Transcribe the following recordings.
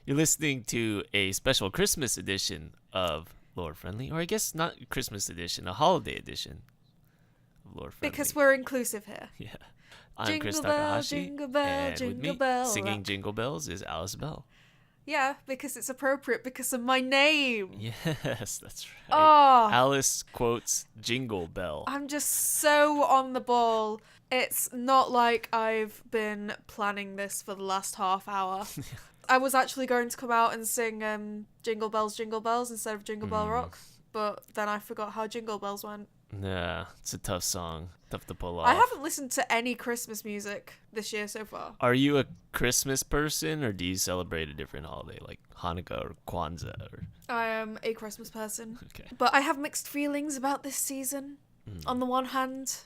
You're listening to a special Christmas edition of Lord Friendly, or I guess not Christmas edition, a holiday edition of Lord Friendly. Because we're inclusive here. Yeah. I'm Jingle Kris bell, Takahashi, jingle bell, and jingle with me, bell singing rock. Jingle Bells is Alice Bell. Yeah, because it's appropriate because of my name. Yes, that's right. Oh, Alice quotes Jingle Bell. I'm just so on the ball. It's not like I've been planning this for the last half hour. I was actually going to come out and sing Jingle Bells, Jingle Bells instead of Jingle Bell Rock, but then I forgot how Jingle Bells went. Yeah, it's a tough song. Tough to pull off. I haven't listened to any Christmas music this year so far. Are you a Christmas person, or do you celebrate a different holiday, like Hanukkah or Kwanzaa? Or... I am a Christmas person. Okay. But I have mixed feelings about this season. On the one hand,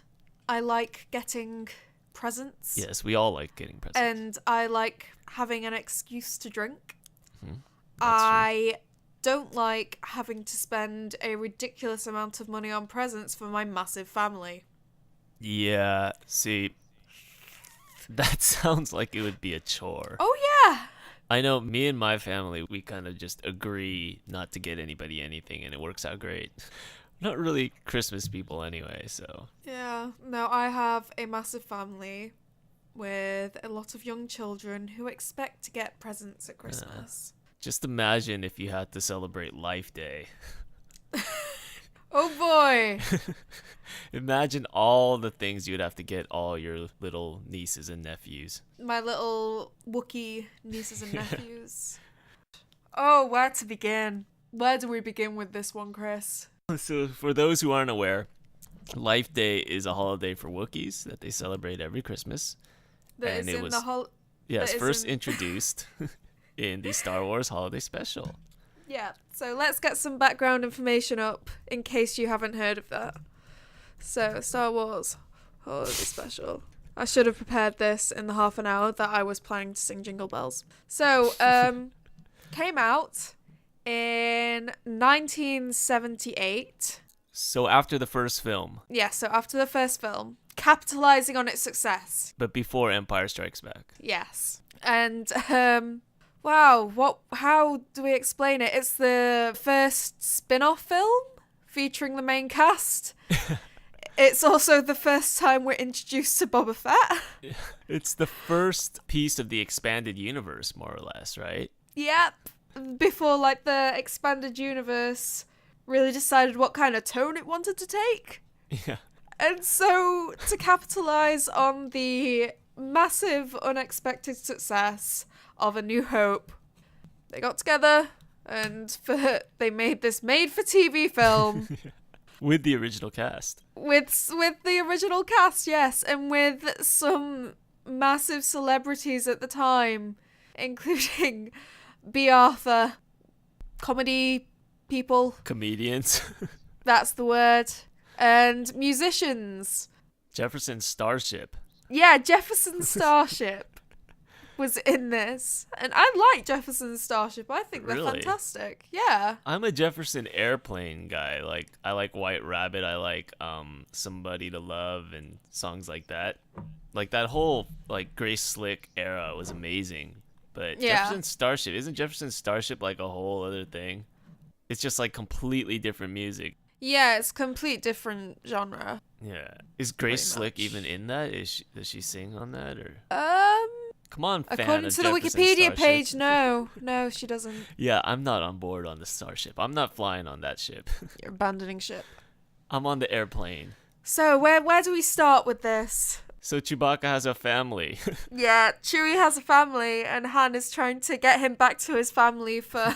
I like getting presents. Yes, we all like getting presents. And I like having an excuse to drink. That's I don't like having to spend a ridiculous amount of money on presents for my massive family. Yeah, see, that sounds like it would be a chore. Oh, yeah. I know me and my family, we kind of just agree not to get anybody anything, and it works out great. Not really Christmas people anyway, so. Yeah. No, I have a massive family with a lot of young children who expect to get presents at Christmas. Just imagine if you had to celebrate Life Day. Oh boy. Imagine all the things you'd have to get all your little nieces and nephews. My little Wookiee nieces and nephews. Oh, where to begin? Where do we begin with this one, Chris? So for those who aren't aware, Life Day is a holiday for Wookiees that they celebrate every Christmas. That is in the whole... Yes, first introduced in the Star Wars Holiday Special. Yeah, so let's get some background information up in case you haven't heard of that. So, Star Wars Holiday Special. I should have prepared this in the half an hour that I was planning to sing Jingle Bells. So, came out in 1978. So after the first film. Yeah, so after the first film, capitalizing on its success. But before Empire Strikes Back. Yes. And, wow, how do we explain it? It's the first spin-off film featuring the main cast. It's also the first time we're introduced to Boba Fett. It's the first piece of the expanded universe, more or less, right? Yep. Before, like, the expanded universe really decided what kind of tone it wanted to take. Yeah. And so, to capitalize on the massive, unexpected success of A New Hope, they got together and they made this made-for-TV film. With the original cast. With the original cast, yes, and with some massive celebrities at the time, including B. Arthur, comedy people. Comedians. That's the word. And musicians. Jefferson Starship. Yeah, Jefferson Starship was in this. And I like Jefferson Starship. I think they're fantastic. Yeah. I'm a Jefferson Airplane guy. Like, I like White Rabbit. I like Somebody to Love and songs like that. Like, that whole, like, Grace Slick era was amazing. But yeah. Jefferson Starship, isn't Jefferson Starship like a whole other thing? It's just like completely different music. Yeah, it's complete different genre. Yeah. Is Grace Slick even in that? Does she sing on that, or? Come on, fan according to the Jefferson Wikipedia Starship. page, no, she doesn't. Yeah, I'm not on board on the Starship. I'm not flying on that ship. You're abandoning ship. I'm on the airplane. So where do we start with this? So Chewbacca has a family. Yeah, Chewie has a family, and Han is trying to get him back to his family for...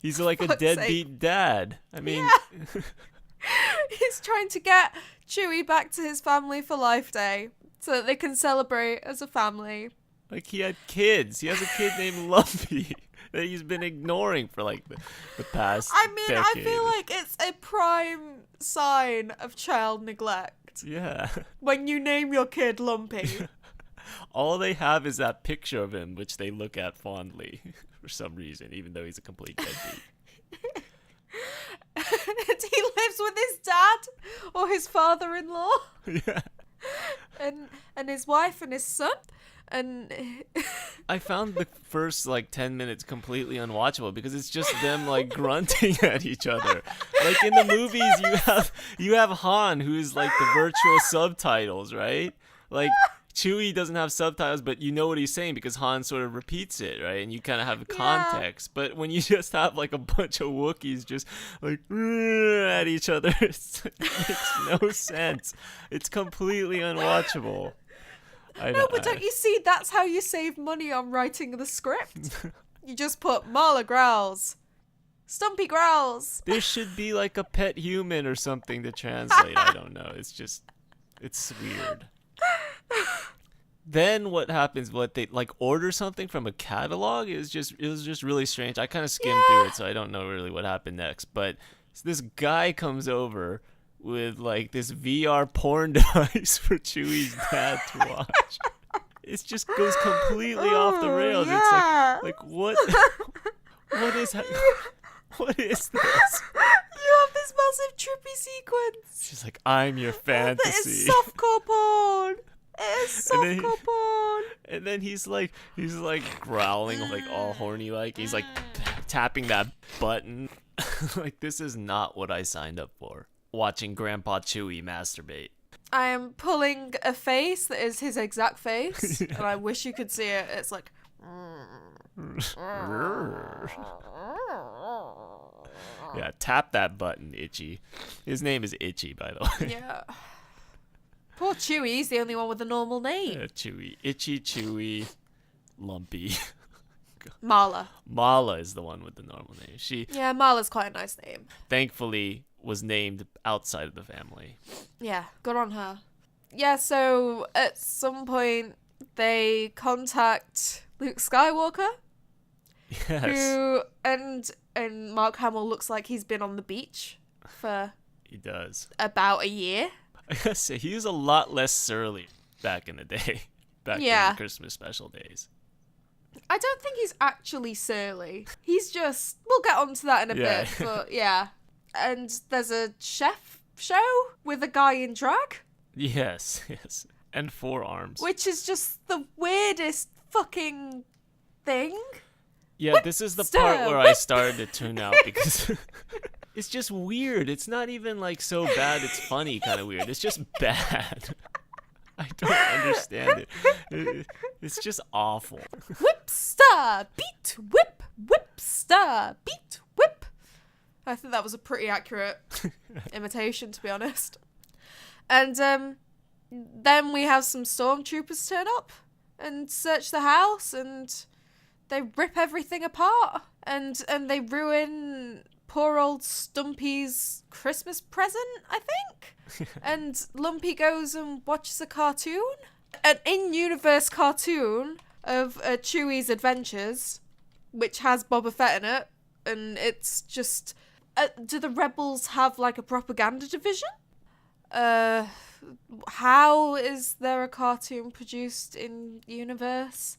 He's like a deadbeat dad. I mean... Yeah. He's trying to get Chewie back to his family for Life Day, so that they can celebrate as a family. Like, he had kids. He has a kid named Lumpy that he's been ignoring for, like, the past decade. I feel like it's a prime sign of child neglect. Yeah. When you name your kid Lumpy. All they have is that picture of him, which they look at fondly for some reason, even though he's a complete deadbeat. And he lives with his dad or his father-in-law. Yeah. and his wife and his son, and I found the first like 10 minutes completely unwatchable because it's just them like grunting at each other. Like in the movies, you have Han, who's like the virtual subtitles, right? Like Chewie doesn't have subtitles, but you know what he's saying because Han sort of repeats it, right? And you kind of have context. But when you just have like a bunch of Wookiees just like at each other, it makes no sense. It's completely unwatchable. No, but don't you see? That's how you save money on writing the script. You just put Marla growls, Stumpy growls. There should be like a pet human or something to translate. I don't know. It's weird. Then what happens? What they like order something from a catalog? It was just really strange. I kind of skimmed through it, so I don't know really what happened next. But this guy comes over with like this VR porn device for Chewie's dad to watch. It just goes completely off the rails. Yeah. It's like what? What is what is this? You have this massive trippy sequence. She's like, I'm your fantasy. It's softcore porn. It is softcore porn. And then he's like growling like all horny like. He's like tapping that button. Like this is not what I signed up for. Watching Grandpa Chewie masturbate. I am pulling a face that is his exact face, and I wish you could see it. It's like... Yeah, tap that button, Itchy. His name is Itchy, by the way. Yeah. Poor Chewie, he's the only one with a normal name. Yeah, Chewie. Itchy, Chewie, Lumpy. Mala is the one with the normal name. Yeah, Mala's quite a nice name. Thankfully was named outside of the family. Yeah, good on her. Yeah, so at some point they contact Luke Skywalker. Yes. Who and Mark Hamill looks like he's been on the beach for He does. about a year. I gotta say, he was a lot less surly back in the day. Back in the Christmas special days. I don't think he's actually surly. He's just... We'll get onto that in a bit, but yeah. And there's a chef show with a guy in drag. Yes. And forearms. Which is just the weirdest fucking thing. Yeah, this is the part where I started to tune out because it's just weird. It's not even like so bad it's funny kind of weird. It's just bad. I don't understand it. It's just awful. Whip, star, beat, whip, star, beat, whip. I think that was a pretty accurate imitation, to be honest. And then we have some stormtroopers turn up and search the house, and they rip everything apart, and they ruin poor old Stumpy's Christmas present, I think. And Lumpy goes and watches a cartoon, an in-universe cartoon of Chewie's adventures, which has Boba Fett in it, and it's just... do the rebels have like a propaganda division? How is there a cartoon produced in universe?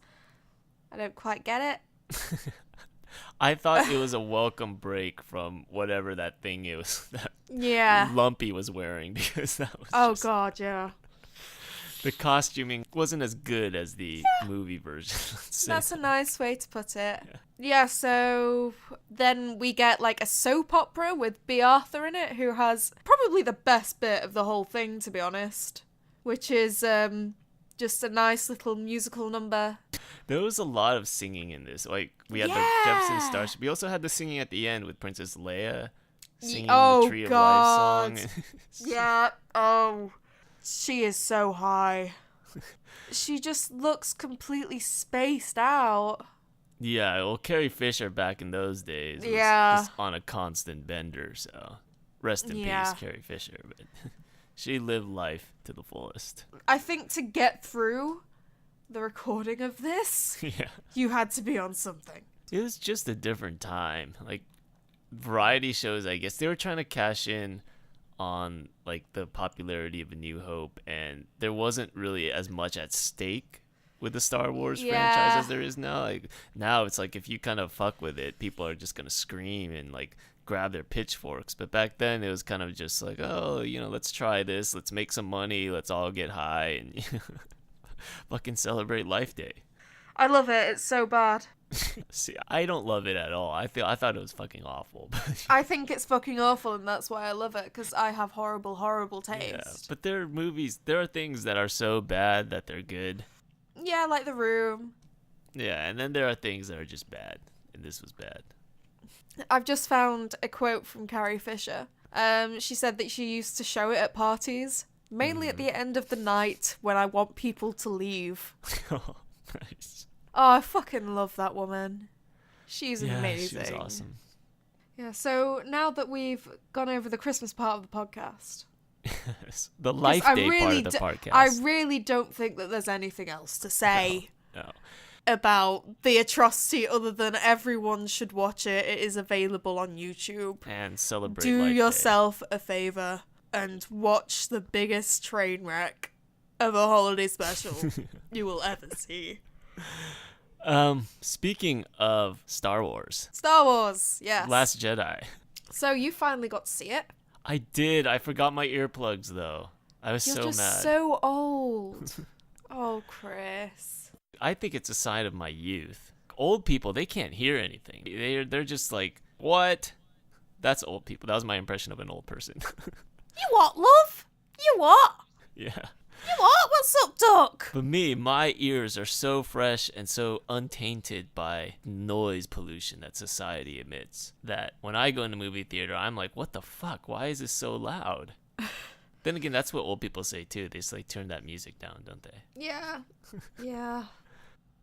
I don't quite get it. I thought it was a welcome break from whatever that thing is that Yeah. Lumpy was wearing, because that was Oh god, yeah. the costuming wasn't as good as the movie version. let's say. That's a nice way to put it. Yeah, so then we get like a soap opera with B. Arthur in it, who has probably the best bit of the whole thing, to be honest, which is just a nice little musical number. There was a lot of singing in this. Like, we had the Jefferson Starship. We also had the singing at the end with Princess Leia singing the Tree of Life song. Yeah. Oh, she is so high. She just looks completely spaced out. Yeah, well, Carrie Fisher back in those days was just on a constant bender, so rest in peace, Carrie Fisher. But she lived life to the fullest. I think to get through the recording of this, you had to be on something. It was just a different time. Like, variety shows, I guess, they were trying to cash in on, like, the popularity of A New Hope, and there wasn't really as much at stake with the Star Wars franchise as there is now. Like, now it's like if you kind of fuck with it, people are just gonna scream and like grab their pitchforks. But back then it was kind of just like, oh, let's try this. Let's make some money. Let's all get high and fucking celebrate Life Day. I love it. It's so bad. See, I don't love it at all. I thought it was fucking awful. I think it's fucking awful, and that's why I love it, because I have horrible, horrible taste. Yeah, but there are things that are so bad that they're good. Yeah, like The Room. Yeah, and then there are things that are just bad, and this was bad. I've just found a quote from Carrie Fisher. She said that she used to show it at parties, mainly at the end of the night when I want people to leave. Oh, nice. Oh, I fucking love that woman. She's amazing. She's awesome. Yeah, so now that we've gone over the Christmas part of the podcast. The Life Day part of the podcast. I really don't think that there's anything else to say No. about the atrocity other than everyone should watch it. It is available on YouTube. And celebrate Do Life yourself a favor and watch the biggest train wreck of a holiday special you will ever see. Speaking of Star Wars. Star Wars, yes. Last Jedi. So you finally got to see it. I did. I forgot my earplugs though. I was You're so just mad. so old. Oh, Chris. I think it's a sign of my youth. Old people, they can't hear anything. They're just like, what? That's old people. That was my impression of an old person. You what, love? You what? Yeah. You what? What's up, Doc? But me, my ears are so fresh and so untainted by noise pollution that society emits that when I go in the movie theater, I'm like, what the fuck? Why is this so loud? Then again, that's what old people say too. They just like turn that music down, don't they? Yeah. Yeah.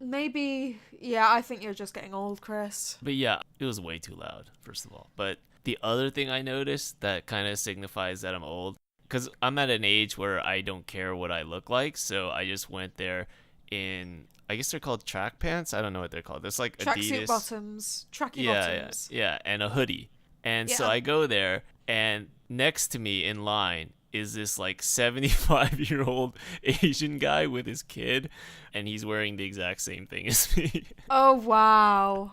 Maybe, yeah, I think you're just getting old, Chris. But yeah, it was way too loud, first of all. But the other thing I noticed that kind of signifies that I'm old, because I'm at an age where I don't care what I look like, so I just went there in, I guess they're called track pants? I don't know what they're called. It's like Tracksuit Adidas. bottoms. Tracky Yeah, bottoms. yeah, and a hoodie. And so Yeah. I go there, and next to me in line is this like 75-year-old Asian guy with his kid, and he's wearing the exact same thing as me. Oh, wow.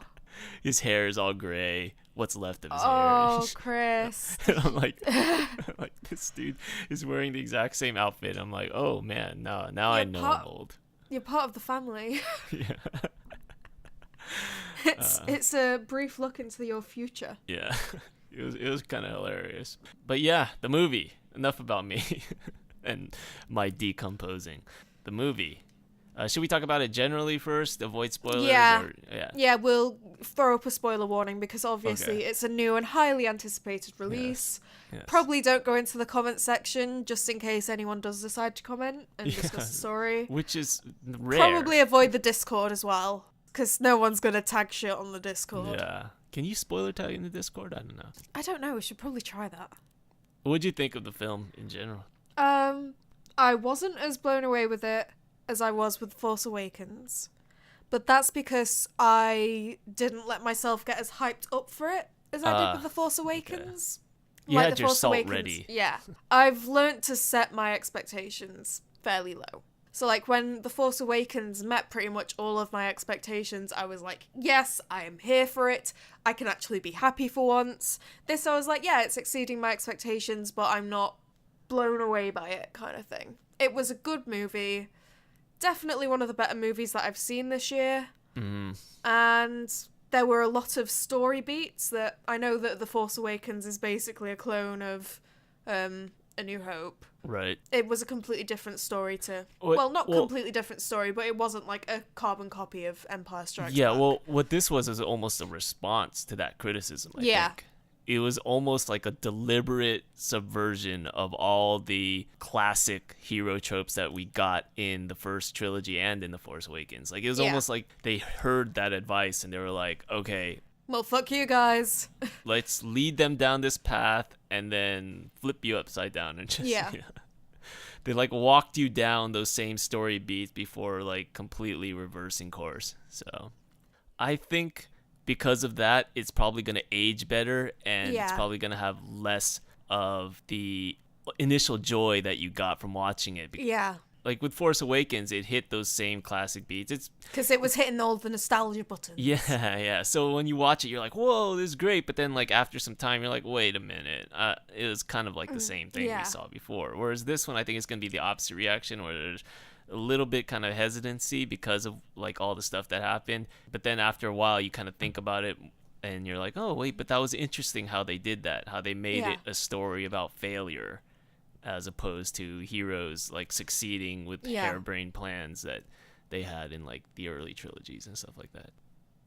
His hair is all gray. What's left of his Oh, hair. Chris. And I'm like, this dude is wearing the exact same outfit. I'm like, oh man, now I know I'm old. You're part of the family. Yeah. It's a brief look into your future. Yeah. It was kind of hilarious. But yeah, the movie. Enough about me and my decomposing. The movie. Should we talk about it generally first? Avoid spoilers? Yeah. Yeah. Yeah, we'll throw up a spoiler warning because obviously Okay. it's a new and highly anticipated release. Yes. Probably don't go into the comment section just in case anyone does decide to comment and discuss the story. Which is rare. Probably avoid the Discord as well because no one's going to tag shit on the Discord. Yeah. Can you spoiler tag in the Discord? I don't know. I don't know. We should probably try that. What'd you think of the film in general? I wasn't as blown away with it as I was with Force Awakens. But that's because I didn't let myself get as hyped up for it as I did with The Force Awakens. Okay. You had your salt ready. Yeah. I've learnt to set my expectations fairly low. So, like, when The Force Awakens met pretty much all of my expectations, I was like, yes, I am here for it. I can actually be happy for once. This, I was like, yeah, it's exceeding my expectations, but I'm not blown away by it, kind of thing. It was a good movie. Definitely one of the better movies that I've seen this year. Mm-hmm. And there were a lot of story beats that I know that The Force Awakens is basically a clone of A New Hope. Right. It was a completely different story to... Well, completely different story, but it wasn't like a carbon copy of Empire Strikes Back. Well, what this was is almost a response to that criticism, I think. It was almost like a deliberate subversion of all the classic hero tropes that we got in the first trilogy and in The Force Awakens. Like, it was almost like they heard that advice and they were like, okay, Well, fuck you guys. let's lead them down this path and then flip you upside down and just... Yeah. They, like, walked you down those same story beats before, like, completely reversing course. So, I think... because of that, it's probably going to age better, and it's probably going to have less of the initial joy that you got from watching it. Like with Force Awakens, it hit those same classic beats. It's Because it was hitting all the nostalgia buttons. yeah. So when you watch it, you're like, whoa, this is great. But then like after some time, you're like, wait a minute. It was kind of like the same thing yeah. we saw before. Whereas this one, I think it's going to be the opposite reaction, where there's a little bit kind of hesitancy because of like all the stuff that happened. But then after a while, you kind of think about it and you're like, oh, wait, but that was interesting how they did that, how they made it a story about failure as opposed to heroes like succeeding with harebrained plans that they had in like the early trilogies and stuff like that.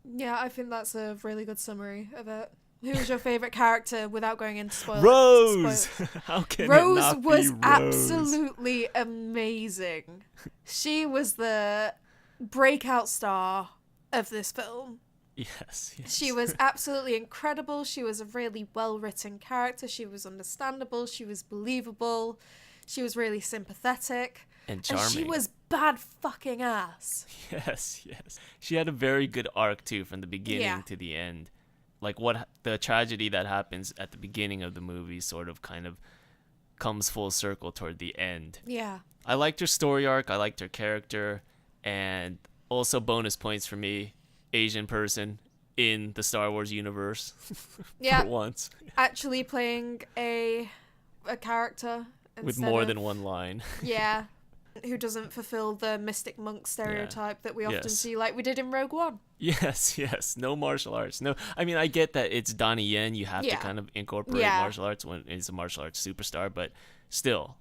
Yeah, I think that's a really good summary of it. Who was your favorite character without going into spoilers? Rose! How can Rose it not was be Rose? absolutely amazing. She was the breakout star of this film. Yes. She was absolutely incredible. She was a really well-written character. She was understandable. She was believable. She was really sympathetic. And charming. And she was bad fucking ass. Yes. She had a very good arc, too, from the beginning to the end. Like, what the tragedy that happens at the beginning of the movie sort of kind of comes full circle toward the end. Yeah. I liked her story arc. I liked her character. And also bonus points for me. Asian person in the Star Wars universe for once. Actually playing a character with more than one line. Yeah. Who doesn't fulfill the mystic monk stereotype that we often see like we did in Rogue One. Yes. No martial arts. No, I mean, I get that it's Donnie Yen. You have to kind of incorporate martial arts when it's a martial arts superstar, but still,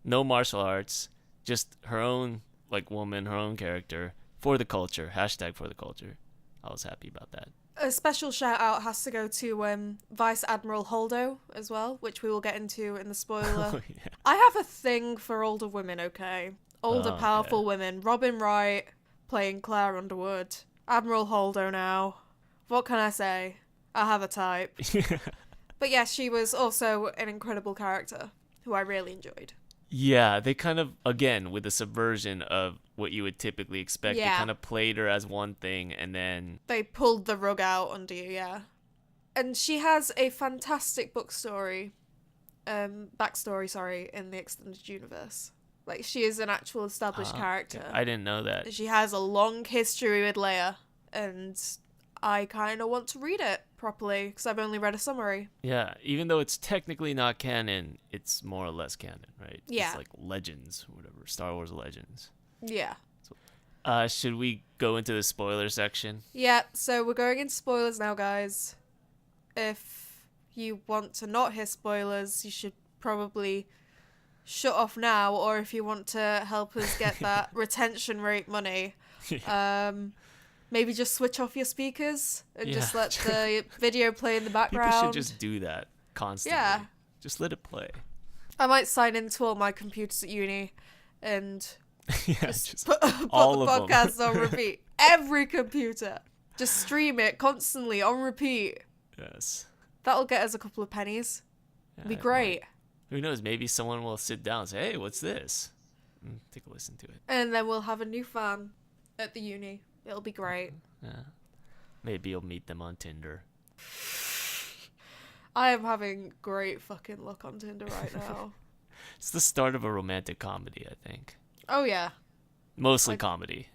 no martial arts. Just her own like woman, her own character for the culture. # for the culture. I was happy about that. A special shout out has to go to Vice Admiral Holdo as well, which we will get into in the spoiler. Oh, yeah. I have a thing for older women, okay? Older, powerful women. Robin Wright playing Claire Underwood. Admiral Holdo now. What can I say? I have a type. But yeah, she was also an incredible character who I really enjoyed. Yeah, they kind of, again, with the subversion of what you would typically expect, they kind of played her as one thing, and then they pulled the rug out under you, And she has a fantastic backstory, in the extended universe. Like, she is an actual established character. I didn't know that. She has a long history with Leia, and I kind of want to read it properly, because I've only read a summary. Yeah, even though it's technically not canon, it's more or less canon, right? Yeah. It's like Legends, or whatever, Star Wars Legends. Yeah. Should we go into the spoiler section? Yeah, so we're going into spoilers now, guys. If you want to not hear spoilers, you should probably shut off now, or if you want to help us get that retention rate money, maybe just switch off your speakers and just let the video play in the background. People should just do that constantly. Yeah. Just let it play. I might sign into all my computers at uni and just put all the podcasts on repeat. Every computer. Just stream it constantly on repeat. Yes. That'll get us a couple of pennies. It'll be great. Who knows? Maybe someone will sit down and say, hey, what's this? And take a listen to it. And then we'll have a new fan at the uni. It'll be great. Yeah. Maybe you'll meet them on Tinder. I am having great fucking luck on Tinder right now. It's the start of a romantic comedy, I think. Oh, yeah. Mostly comedy.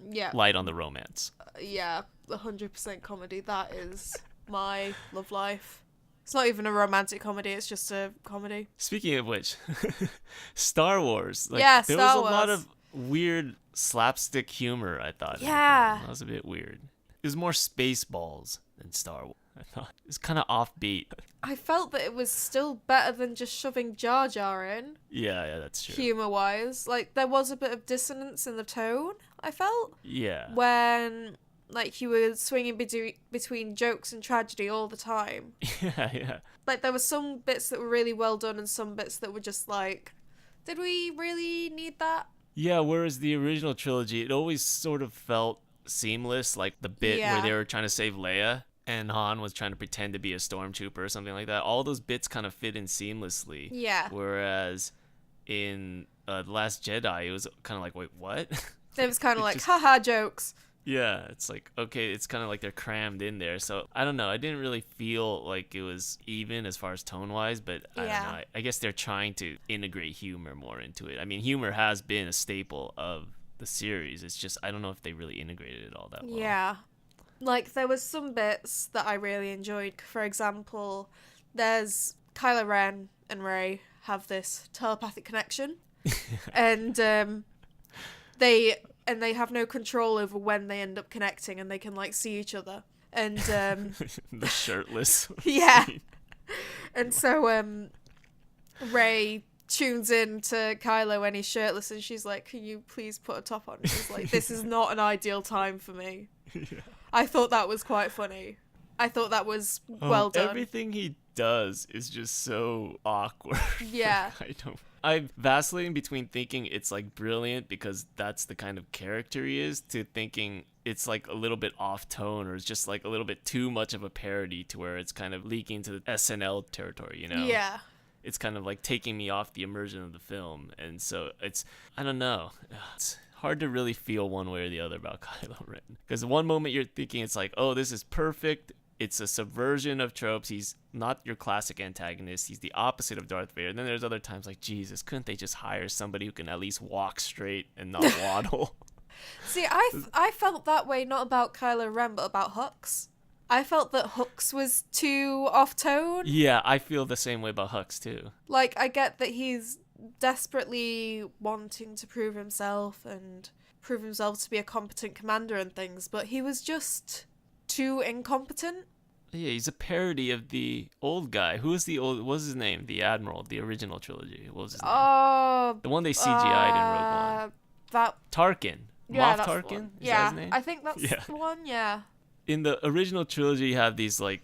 Yeah. Light on the romance. Yeah, 100% comedy. That is my love life. It's not even a romantic comedy, it's just a comedy. Speaking of which, Star Wars. Like, yeah, there was a lot of weird slapstick humor, I thought. Yeah. That was a bit weird. It was more Spaceballs than Star Wars, I thought. It was kind of offbeat. I felt that it was still better than just shoving Jar Jar in. Yeah, that's true. Humor-wise. Like, there was a bit of dissonance in the tone, I felt. Yeah. When, like, he was swinging between jokes and tragedy all the time. Yeah. Like, there were some bits that were really well done and some bits that were just like, did we really need that? Yeah, whereas the original trilogy, it always sort of felt seamless, like the bit where they were trying to save Leia and Han was trying to pretend to be a stormtrooper or something like that. All those bits kind of fit in seamlessly. Yeah. Whereas in The Last Jedi, it was kind of like, wait, what? It was kind of like, haha, jokes. Yeah, it's like, okay, it's kind of like they're crammed in there. So I don't know. I didn't really feel like it was even as far as tone wise, but I don't know. Yeah. I guess they're trying to integrate humor more into it. I mean, humor has been a staple of the series. It's just, I don't know if they really integrated it all that well. Yeah. Like, there was some bits that I really enjoyed. For example, there's Kylo Ren and Rey have this telepathic connection. And they have no control over when they end up connecting, and they can like see each other. And The shirtless. yeah. scene. And so Rey tunes in to Kylo when he's shirtless, and she's like, "Can you please put a top on?" He's like, "This is not an ideal time for me." Yeah. I thought that was quite funny. I thought that was well done. Everything he does is just so awkward. Yeah. I'm vacillating between thinking it's like brilliant because that's the kind of character he is, to thinking it's like a little bit off tone, or it's just like a little bit too much of a parody to where it's kind of leaking to the SNL territory, you know? Yeah. It's kind of like taking me off the immersion of the film. And so it's, I don't know. It's hard to really feel one way or the other about Kylo Ren. Because one moment you're thinking it's like, oh, this is perfect. It's a subversion of tropes. He's not your classic antagonist. He's the opposite of Darth Vader. And then there's other times like, Jesus, couldn't they just hire somebody who can at least walk straight and not waddle? See, I felt that way not about Kylo Ren, but about Hux. I felt that Hux was too off tone. Yeah, I feel the same way about Hux too. Like, I get that he's desperately wanting to prove himself to be a competent commander and things, but he was just too incompetent. Yeah, he's a parody of the old guy. Who was the old? What was his name? The Admiral of the original trilogy. What was his name? Oh, The one they CGI'd in Rogue One. That. Tarkin. Yeah, Moff that's the Tarkin? one. Is Yeah, that his name? I think that's Yeah. the one. Yeah. In the original trilogy, you have these like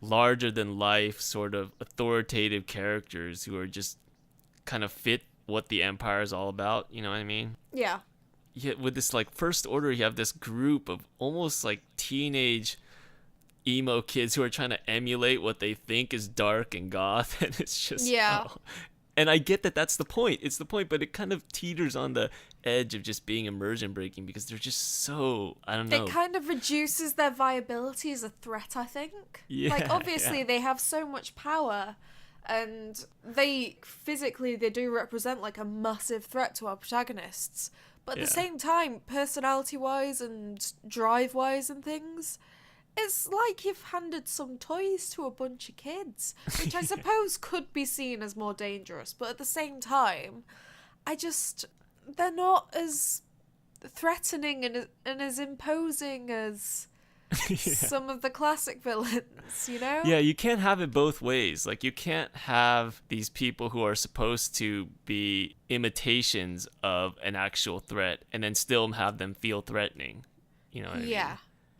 larger than life sort of authoritative characters who are just kind of fit what the Empire is all about. You know what I mean? Yeah. Yet with this like First Order, you have this group of almost like teenage emo kids who are trying to emulate what they think is dark and goth, and it's just Yeah. oh. And I get that that's the point. It's the point, but it kind of teeters on the edge of just being immersion breaking because they're just so, I don't know. It kind of reduces their viability as a threat, I think. Yeah, Like, obviously, yeah. they have so much power, and they do represent, like, a massive threat to our protagonists. But at Yeah. the same time, personality-wise and drive-wise and things, it's like you've handed some toys to a bunch of kids, which I suppose could be seen as more dangerous. But at the same time, they're not as threatening and as imposing as some of the classic villains, you know? Yeah, you can't have it both ways. Like, you can't have these people who are supposed to be imitations of an actual threat and then still have them feel threatening. You know what I mean? Yeah.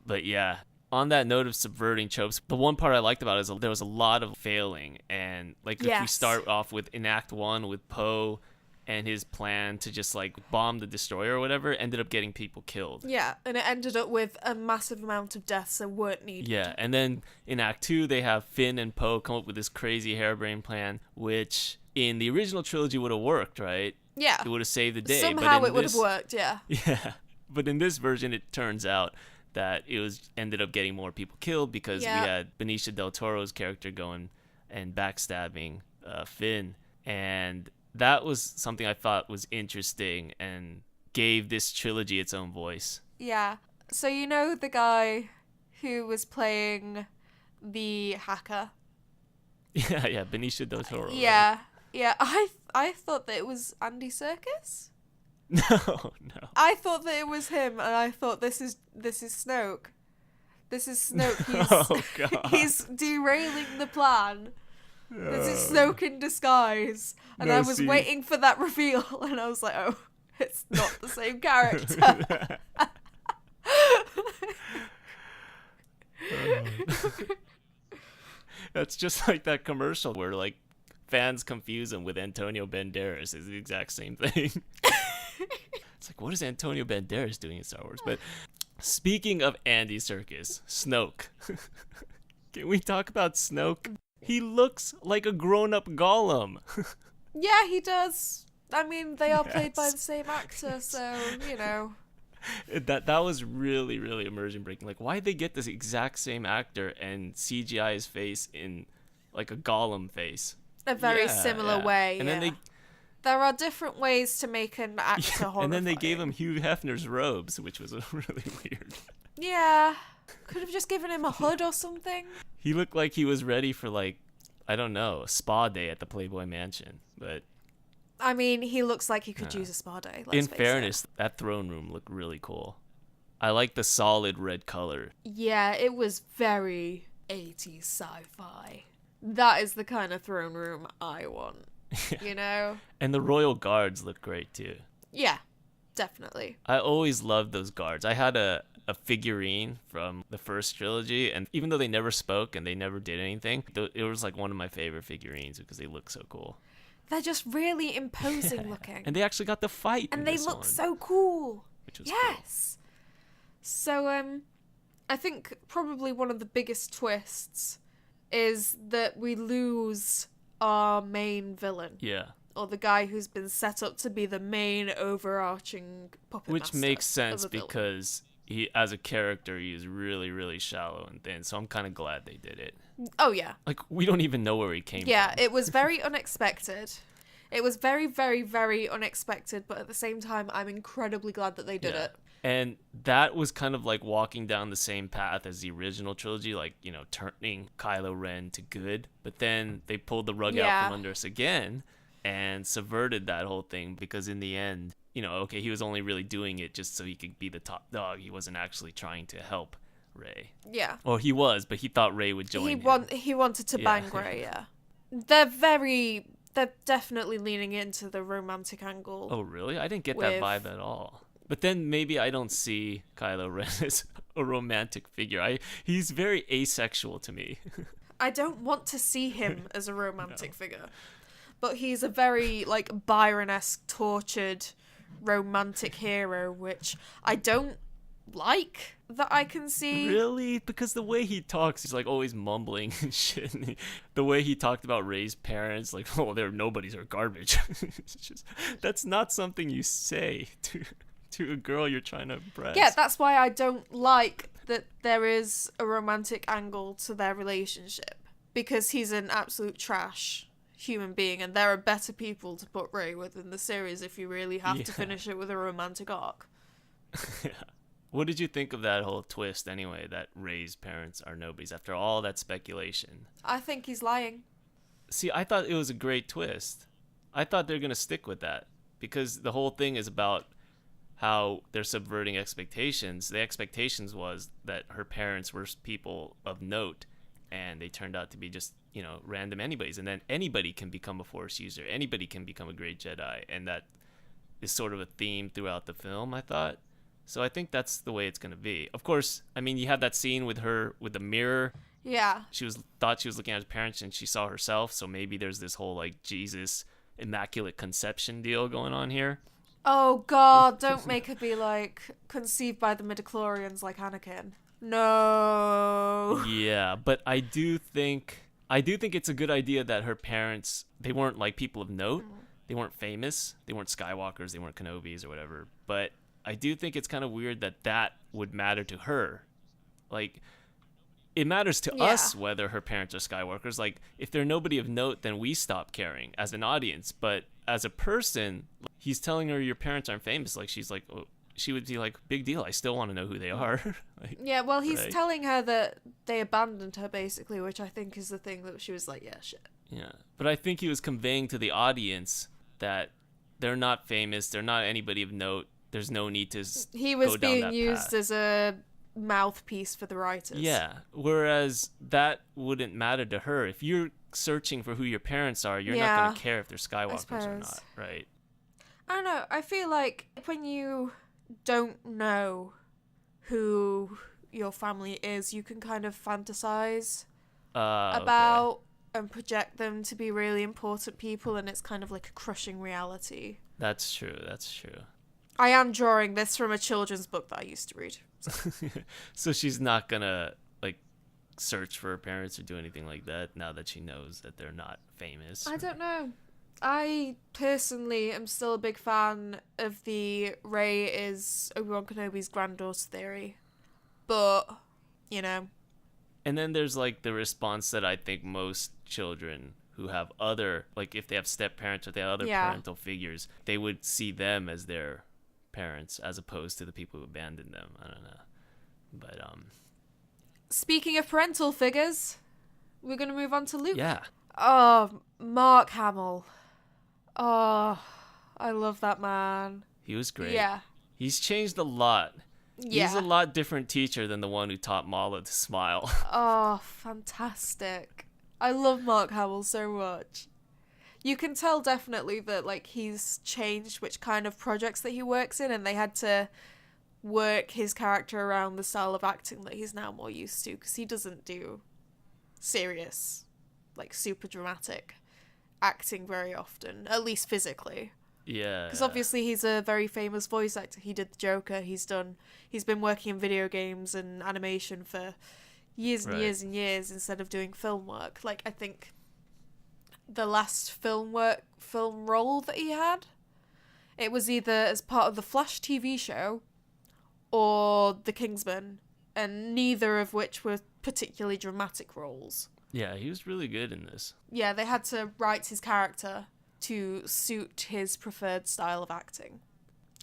But yeah, on that note of subverting tropes, the one part I liked about it is there was a lot of failing. And like, if we Yes. start off with in Act 1 with Poe and his plan to just like bomb the destroyer or whatever, ended up getting people killed. Yeah, and it ended up with a massive amount of deaths that weren't needed. Yeah, and then in Act 2, they have Finn and Poe come up with this crazy harebrained plan, which in the original trilogy would have worked, right? Yeah. It would have saved the day. Somehow but it would have worked, yeah. Yeah, but in this version, it turns out that ended up getting more people killed because Yeah. we had Benicio del Toro's character going and backstabbing Finn, and that was something I thought was interesting and gave this trilogy its own voice. Yeah. So you know the guy who was playing the hacker? Yeah, Benicio del Toro. right? Yeah. Yeah, I thought that it was Andy Serkis. No. I thought that it was him, and I thought this is Snoke. This is Snoke. He's, Oh, God. he's derailing the plan. This is Snoke in disguise. And No, I was see- waiting for that reveal, and I was like, oh, it's not the same character. That's just like that commercial where like fans confuse him with Antonio Banderas. It's the exact same thing. It's like, what is Antonio Banderas doing in Star Wars? But speaking of Andy Serkis, Snoke. Can we talk about Snoke? He looks like a grown-up Gollum. Yeah, he does. I mean, they are played by Yes. the same actor, so, you know. That was really, really immersion breaking. Like, why'd they get this exact same actor and CGI his face in like a Gollum face? A very Yeah, similar yeah. way. And yeah. then There are different ways to make an actor horrifying. and then they gave him Hugh Hefner's robes, which was really weird. Yeah. Could have just given him a hood or something. He looked like he was ready for, like, I don't know, a spa day at the Playboy Mansion. But I mean, he looks like he could use a spa day. in fairness, that throne room looked really cool. I like the solid red color. Yeah, it was very 80s sci-fi. That is the kind of throne room I want. You know? And the royal guards look great too. Yeah, definitely. I always loved those guards. I had a figurine from the first trilogy, and even though they never spoke and they never did anything, it was like one of my favorite figurines because they look so cool. They're just really imposing looking. And they actually got the fight. And they look so cool. Which was yes. Cool. So, I think probably one of the biggest twists is that we lose our main villain. Yeah. Or the guy who's been set up to be the main overarching puppet Which master makes sense of the villain. because he, as a character, he is really, really shallow and thin. So I'm kind of glad they did it. Oh, yeah. Like, we don't even know where he came from. Yeah, it was very unexpected. It was very, very, very unexpected, but at the same time, I'm incredibly glad that they did it. And that was kind of like walking down the same path as the original trilogy, like, you know, turning Kylo Ren to good. But then they pulled the rug out from under us again and subverted that whole thing because in the end, you know, okay, he was only really doing it just so he could be the top dog. He wasn't actually trying to help Rey. Yeah. Or he was, but he thought Rey would join him. He wanted to bang Rey, yeah. They're definitely leaning into the romantic angle. Oh, really? I didn't get that vibe at all. But then maybe I don't see Kylo Ren as a romantic figure. He's very asexual to me. I don't want to see him as a romantic figure. But he's a very, like, Byron-esque, tortured, romantic hero, which I don't like that I can see. Really? Because the way he talks, he's like always mumbling and shit. And the way he talked about Rey's parents, like, oh, they're nobodies are garbage. It's just, that's not something you say to a girl you're trying to impress. Yeah, that's why I don't like that there is a romantic angle to their relationship. Because he's an absolute trash human being, and there are better people to put Rey with in the series if you really have to finish it with a romantic arc. Yeah. What did you think of that whole twist anyway, that Rey's parents are nobodies, after all that speculation? I think he's lying. See, I thought it was a great twist. I thought they're going to stick with that, because the whole thing is about how they're subverting expectations. The expectations was that her parents were people of note, and they turned out to be just, you know, random anybody's. And then anybody can become a Force user. Anybody can become a great Jedi. And that is sort of a theme throughout the film, I thought. So I think that's the way it's going to be. Of course, I mean, you had that scene with her with the mirror. Yeah. She thought she was looking at her parents and she saw herself. So maybe there's this whole, like, Jesus Immaculate Conception deal going on here. Oh, God, don't make her be, like, conceived by the midichlorians like Anakin. No. Yeah, but I do think it's a good idea that her parents, they weren't, like, people of note. They weren't famous. They weren't Skywalkers. They weren't Kenobis or whatever. But I do think it's kind of weird that would matter to her. Like, it matters to us whether her parents are Skywalkers. Like, if they're nobody of note, then we stop caring as an audience. But as a person, he's telling her your parents aren't famous. Like, she's like, oh, she would be like, big deal. I still want to know who they are. Like, yeah, well, he's telling her that they abandoned her, basically, which I think is the thing that she was like, yeah, shit. Yeah, but I think he was conveying to the audience that they're not famous. They're not anybody of note. There's no need to He was go down being that used path. as a mouthpiece for the writers. Yeah, whereas that wouldn't matter to her. If you're searching for who your parents are, you're not going to care if they're Skywalkers or not, right? I don't know. I feel like when you don't know who your family is, you can kind of fantasize about and project them to be really important people, and it's kind of like a crushing reality. That's true. I am drawing this from a children's book that I used to read. So she's not gonna, like, search for her parents or do anything like that now that she knows that they're not famous. I don't know. I personally am still a big fan of the Rey is Obi-Wan Kenobi's granddaughter theory. But, you know. And then there's like the response that I think most children who have other, like if they have step parents or they have other parental figures, they would see them as their parents as opposed to the people who abandoned them. I don't know. But speaking of parental figures, we're going to move on to Luke. Yeah. Oh, Mark Hamill. Oh, I love that man. He was great. Yeah. He's changed a lot. Yeah. He's a lot different teacher than the one who taught Mala to smile. Oh, fantastic. I love Mark Hamill so much. You can tell definitely that like he's changed which kind of projects that he works in, and they had to work his character around the style of acting that he's now more used to, because he doesn't do serious, like super dramatic acting very often, at least physically. Yeah. Because obviously he's a very famous voice actor. He did the Joker. He's been working in video games and animation for years and years and years instead of doing film work. Like, I think the last film role that he had, it was either as part of the Flash TV show or The Kingsman, and neither of which were particularly dramatic roles. Yeah, he was really good in this. Yeah, they had to write his character to suit his preferred style of acting,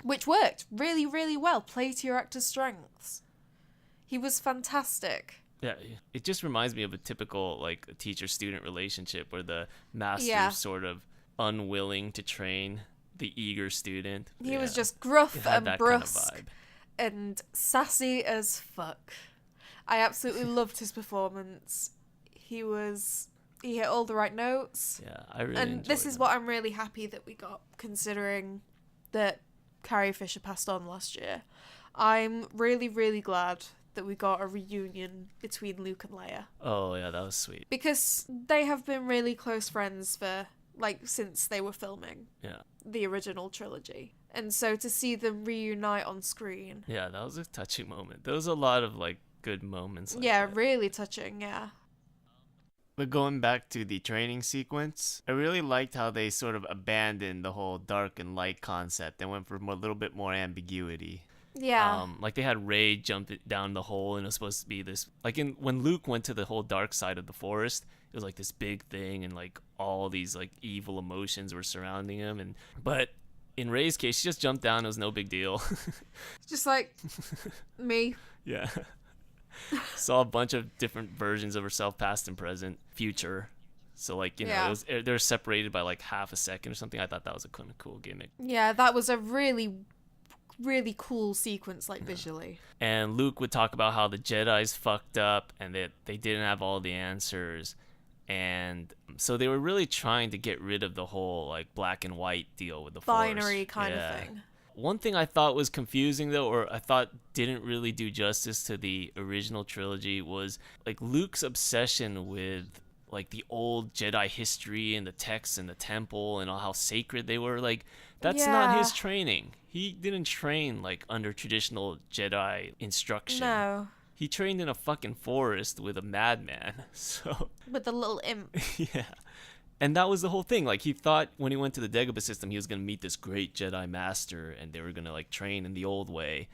which worked really, really well. Play to your actor's strengths. He was fantastic. Yeah, it just reminds me of a typical like teacher-student relationship where the master's sort of unwilling to train the eager student. He was just gruff and brusque kind of and sassy as fuck. I absolutely loved his performance. He hit all the right notes. Yeah, I really And this is what I'm really happy that we got, considering that Carrie Fisher passed on last year. I'm really, really glad that we got a reunion between Luke and Leia. Oh, yeah, that was sweet. Because they have been really close friends since they were filming the original trilogy. And so to see them reunite on screen. Yeah, that was a touching moment. There was a lot of, like, good moments like that. Really touching, yeah. But going back to the training sequence, I really liked how they sort of abandoned the whole dark and light concept and went for a little bit more ambiguity. Yeah. Like they had Rey jump down the hole, and it was supposed to be this, like when Luke went to the whole dark side of the forest, it was like this big thing, and like all these like evil emotions were surrounding him. But in Rey's case, she just jumped down. It was no big deal. Just like me. Yeah. Saw a bunch of different versions of herself, past and present, future. So like, you know, they're separated by like half a second or something. I thought that was a kind of cool gimmick. Yeah, that was a really, really cool sequence, like visually. And Luke would talk about how the Jedi's fucked up and that they didn't have all the answers. And so they were really trying to get rid of the whole like black and white deal with the binary Force. kind of thing. One thing I thought was confusing, though, or I thought didn't really do justice to the original trilogy, was like Luke's obsession with like the old Jedi history and the texts and the temple and all how sacred they were. Like, that's not his training. He didn't train like under traditional Jedi instruction. No. He trained in a fucking forest with a madman. So with a little imp. Yeah. And that was the whole thing. Like, he thought when he went to the Dagobah system, he was going to meet this great Jedi master, and they were going to, like, train in the old way.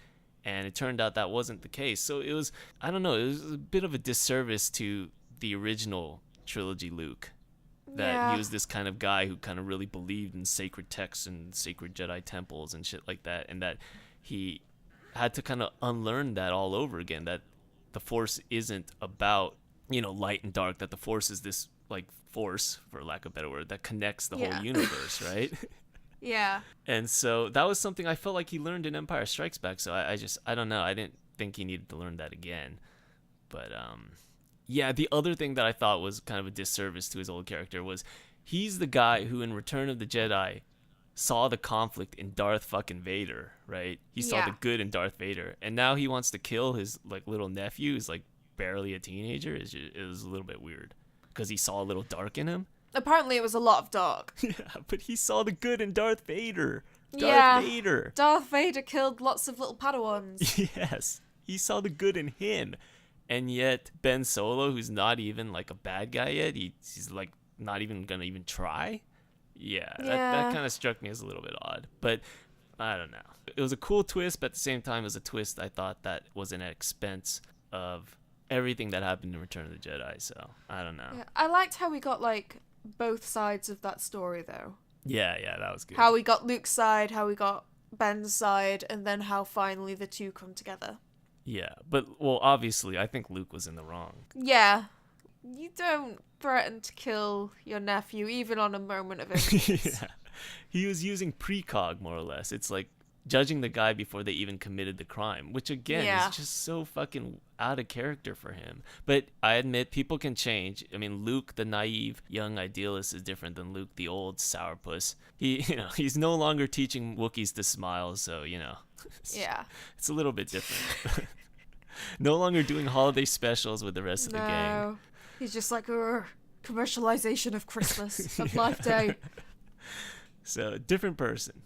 And it turned out that wasn't the case. So it was, I don't know, it was a bit of a disservice to the original trilogy Luke. That he was this kind of guy who kind of really believed in sacred texts and sacred Jedi temples and shit like that. And that he had to kind of unlearn that all over again. That the Force isn't about, you know, light and dark. That the Force is this, like, force, for lack of a better word, that connects the whole universe, right? Yeah. And so that was something I felt like he learned in Empire Strikes Back. So I don't know. I didn't think he needed to learn that again. But yeah, the other thing that I thought was kind of a disservice to his old character was he's the guy who in Return of the Jedi saw the conflict in Darth fucking Vader, right? He saw the good in Darth Vader, and now he wants to kill his like little nephew who's like barely a teenager. It was a little bit weird. Because he saw a little dark in him? Apparently it was a lot of dark. Yeah, but he saw the good in Darth Vader. Vader. Darth Vader killed lots of little Padawans. Yes, he saw the good in him. And yet Ben Solo, who's not even like a bad guy yet, he's like not even gonna even try. Yeah, that Yeah. kind of struck me as a little bit odd. But I don't know. It was a cool twist, but at the same time, it was a twist I thought that was an expense of everything that happened in Return of the Jedi. So I don't know. Yeah, I liked how we got like both sides of that story though. Yeah, that was good. How we got Luke's side, how we got Ben's side, and then how finally the two come together. Yeah, but well, obviously, I think Luke was in the wrong. Yeah. You don't threaten to kill your nephew even on a moment of impulse. Yeah, he was using precog more or less. It's like judging the guy before they even committed the crime, which again Yeah. is just so fucking out of character for him. But I admit people can change. I mean, Luke, the naive young idealist, is different than Luke, the old sourpuss. He's no longer teaching Wookiees to smile, so Yeah. it's a little bit different. No longer doing holiday specials with the rest of the gang. No. He's just like, commercialization of Christmas, of Yeah. Life Day. So different person,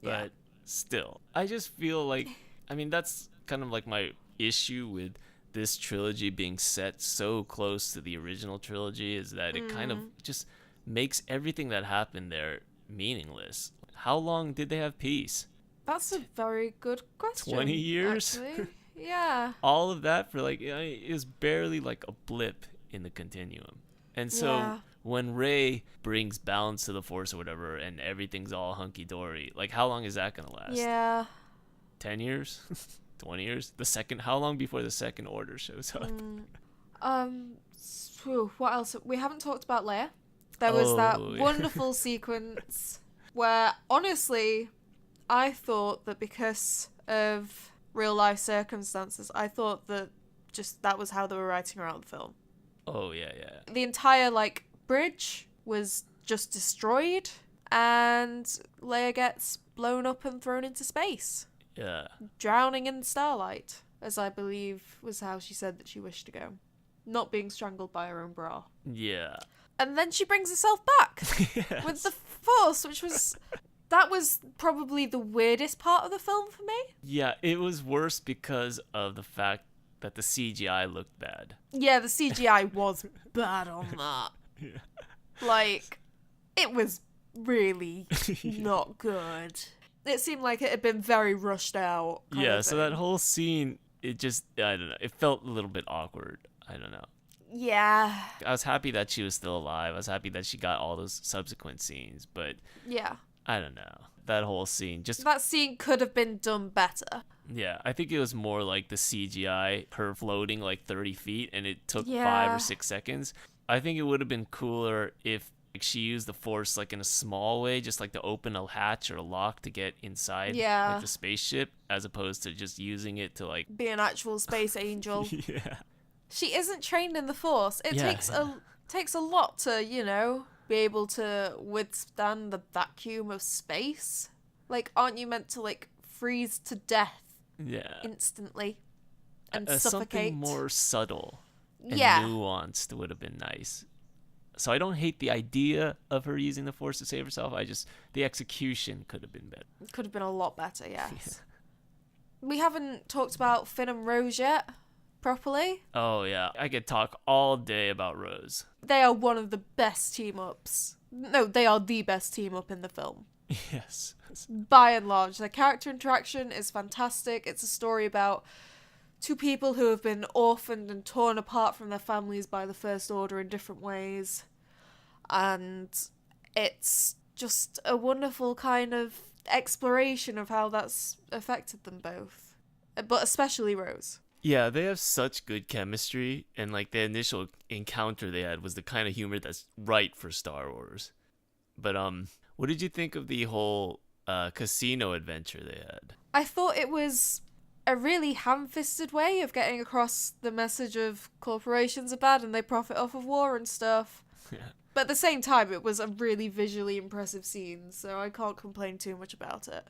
but Yeah. still, I just feel like, I mean, that's kind of like my issue with this trilogy being set so close to the original trilogy, is that it kind of just makes everything that happened there meaningless. How long did they have peace? That's a very good question. 20 years? Actually. Yeah. All of that for like, it was barely like a blip in the continuum. And so Yeah. when Rey brings balance to the Force or whatever, and everything's all hunky-dory, like how long is that gonna last? Yeah. 10 years? 20 years? How long before the second order shows up? What else? We haven't talked about Leia. There was that Oh, yeah. wonderful sequence where, honestly, I thought that because of real life circumstances, I thought that just that was how they were writing her out the film. Oh, yeah. The entire, like, bridge was just destroyed, and Leia gets blown up and thrown into space, Yeah. drowning in starlight, as I believe was how she said that she wished to go. Not being strangled by her own bra. Yeah. And then she brings herself back Yes. with the Force, which was... That was probably the weirdest part of the film for me. Yeah, it was worse because of the fact that the CGI looked bad. Yeah, the CGI was bad on that. Yeah. Like, it was really not good. It seemed like it had been very rushed out. kind Yeah, of so that thing. whole scene, it just, I don't know, it felt a little bit awkward. I don't know. Yeah. I was happy that she was still alive. I was happy that she got all those subsequent scenes, but Yeah. I don't know. That whole scene just, That scene could have been done better. yeah, I think it was more like the CGI, her floating like 30 feet, and it took 5 Yeah. or 6 seconds. I think it would have been cooler if like, she used the Force like in a small way, just like to open a hatch or a lock to get inside Yeah. like the spaceship, as opposed to just using it to like, Be an actual space angel. yeah. She isn't trained in the Force. It Yeah. takes a lot to, be able to withstand the vacuum of space. Like, aren't you meant to, like, freeze to death Yeah. instantly and Something suffocate? more subtle and Yeah. nuanced would have been nice. So I don't hate the idea of her using the Force to save herself. The execution could have been better. Could have been a lot better, yes. We haven't talked about Finn and Rose yet, properly. Oh yeah, I could talk all day about Rose. They are one of the best team-ups. No, they are the best team-up in the film. Yes. By and large, their character interaction is fantastic. It's a story about two people who have been orphaned and torn apart from their families by the First Order in different ways. And it's just a wonderful kind of exploration of how that's affected them both. But especially Rose. Yeah, they have such good chemistry, and like the initial encounter they had was the kind of humor that's right for Star Wars. But what did you think of the whole casino adventure they had? I thought it was a really ham-fisted way of getting across the message of corporations are bad and they profit off of war and stuff. Yeah. But at the same time, it was a really visually impressive scene, so I can't complain too much about it.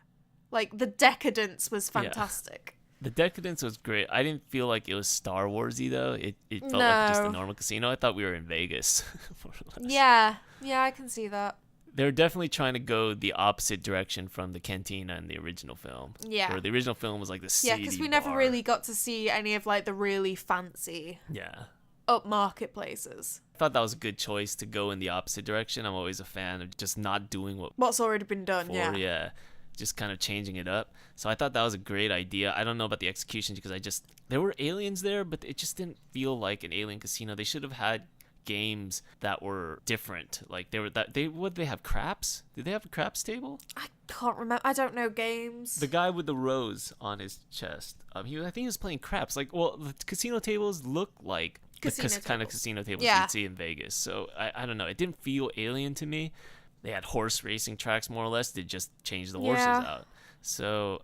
Like, the decadence was fantastic. The decadence was great. I didn't feel like it was Star Warsy though. It felt like just a No. normal casino. I thought we were in Vegas. More or less. Yeah, I can see that. They're definitely trying to go the opposite direction from the cantina in the original film. Yeah. Where the original film was like the Yeah, seedy because we never bar. really got to see any of, like, the really fancy. Yeah. upmarket places. I thought that was a good choice to go in the opposite direction. I'm always a fan of just not doing What's already been done, yeah, just kind of changing it up. So I thought that was a great idea. I don't know about the execution because there were aliens there, but it just didn't feel like an alien casino. They should have had games that were different. Like would they have craps? Did they have a craps table? I can't remember. I don't know games. The guy with the rose on his chest. I think he was playing craps. Like, well, the casino tables look like kind of casino tables you'd see in Vegas. So I don't know. It didn't feel alien to me. They had horse racing tracks more or less. They just changed the horses out. So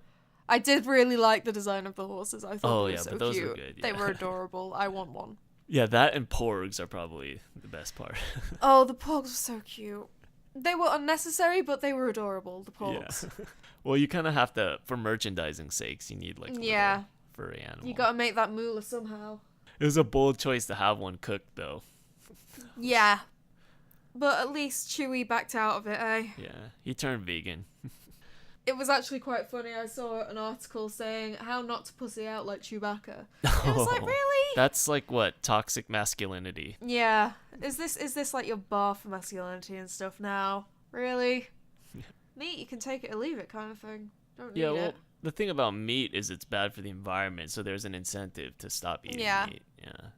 I did really like the design of the horses. I thought they were so but those cute. were good. Yeah. They were adorable. I want one. Yeah, that and porgs are probably the best part. Oh, the porgs were so cute. They were unnecessary, but they were adorable, the porgs. Yeah. Well, you kind of have to, for merchandising sakes, you need like a little furry animal. You gotta make that moolah somehow. It was a bold choice to have one cooked, though. Yeah. But at least Chewie backed out of it, eh? Yeah, he turned vegan. It was actually quite funny. I saw an article saying how not to pussy out like Chewbacca. It was like, really? That's like what? Toxic masculinity. Yeah. Is this like your bar for masculinity and stuff now? Really? Meat, you can take it or leave it kind of thing. Don't need it. The thing about meat is it's bad for the environment, so there's an incentive to stop eating meat. Yeah.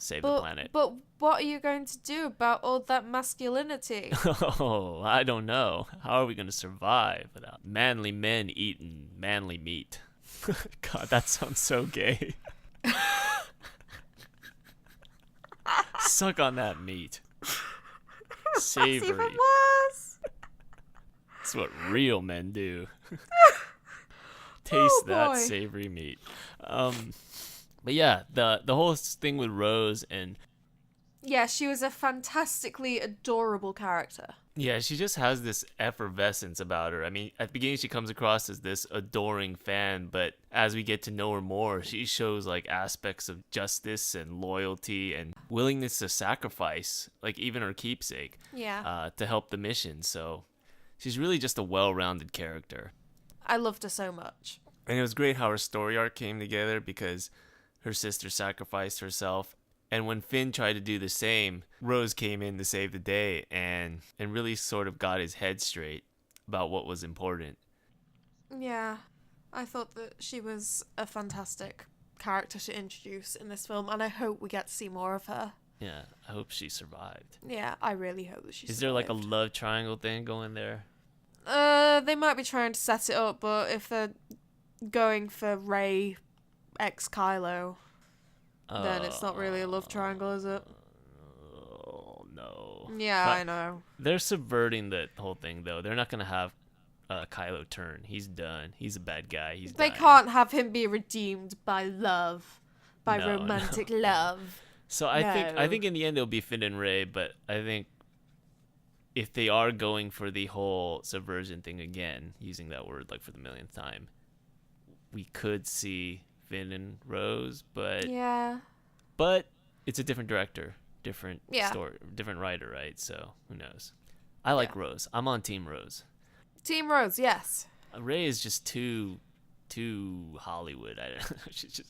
Save the planet. But what are you going to do about all that masculinity? Oh, I don't know. How are we going to survive without manly men eating manly meat? God, that sounds so gay. Suck on that meat. Savory. That's even worse. That's what real men do. Taste that savory meat. But yeah, the whole thing with Rose and... Yeah, she was a fantastically adorable character. Yeah, she just has this effervescence about her. I mean, at the beginning she comes across as this adoring fan, but as we get to know her more, she shows like aspects of justice and loyalty and willingness to sacrifice, like even her keepsake, to help the mission. So she's really just a well-rounded character. I loved her so much. And it was great how her story arc came together because her sister sacrificed herself. And when Finn tried to do the same, Rose came in to save the day and really sort of got his head straight about what was important. Yeah, I thought that she was a fantastic character to introduce in this film, and I hope we get to see more of her. Yeah, I hope she survived. Yeah, I really hope that she survived. Is there like a love triangle thing going there? They might be trying to set it up, but if they're going for Rey ex Kylo, then it's not really a love triangle, is it? Oh, no. Yeah, I know. They're subverting the whole thing, though. They're not going to have Kylo turn. He's done. He's a bad guy. They can't have him be redeemed by love, by romantic love. So I think in the end it'll be Finn and Rey, but I think if they are going for the whole subversion thing again, using that word like for the millionth time, we could see Finn and Rose, but it's a different director, different story, different writer, right? So who knows? I like Rose. I'm on Team Rose. Team Rose, yes. Rey is just too Hollywood. I don't know. She's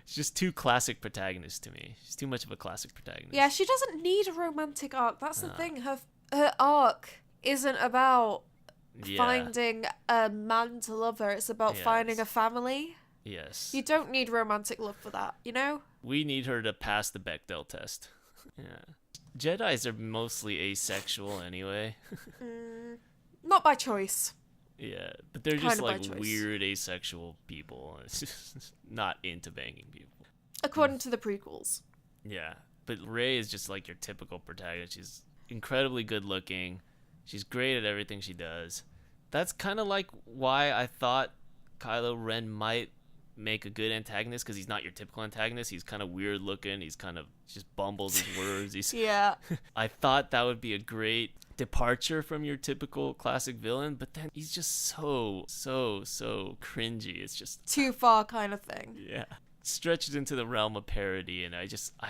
just too classic protagonist to me. She's too much of a classic protagonist. Yeah, she doesn't need a romantic arc. That's the thing. Her arc isn't about finding a man to love her. It's about finding a family. Yes. You don't need romantic love for that, you know? We need her to pass the Bechdel test. Yeah. Jedis are mostly asexual anyway. Not by choice. Yeah, but they're just like weird asexual people. It's just not into banging people. According to the prequels. Yeah, but Rey is just like your typical protagonist. She's incredibly good looking. She's great at everything she does. That's kind of like why I thought Kylo Ren might make a good antagonist, because he's not your typical antagonist. He's kind of weird looking. He's kind of just bumbles his words. I thought that would be a great departure from your typical classic villain, but then he's just so cringy. It's just too far kind of thing. Yeah. Stretches into the realm of parody, and I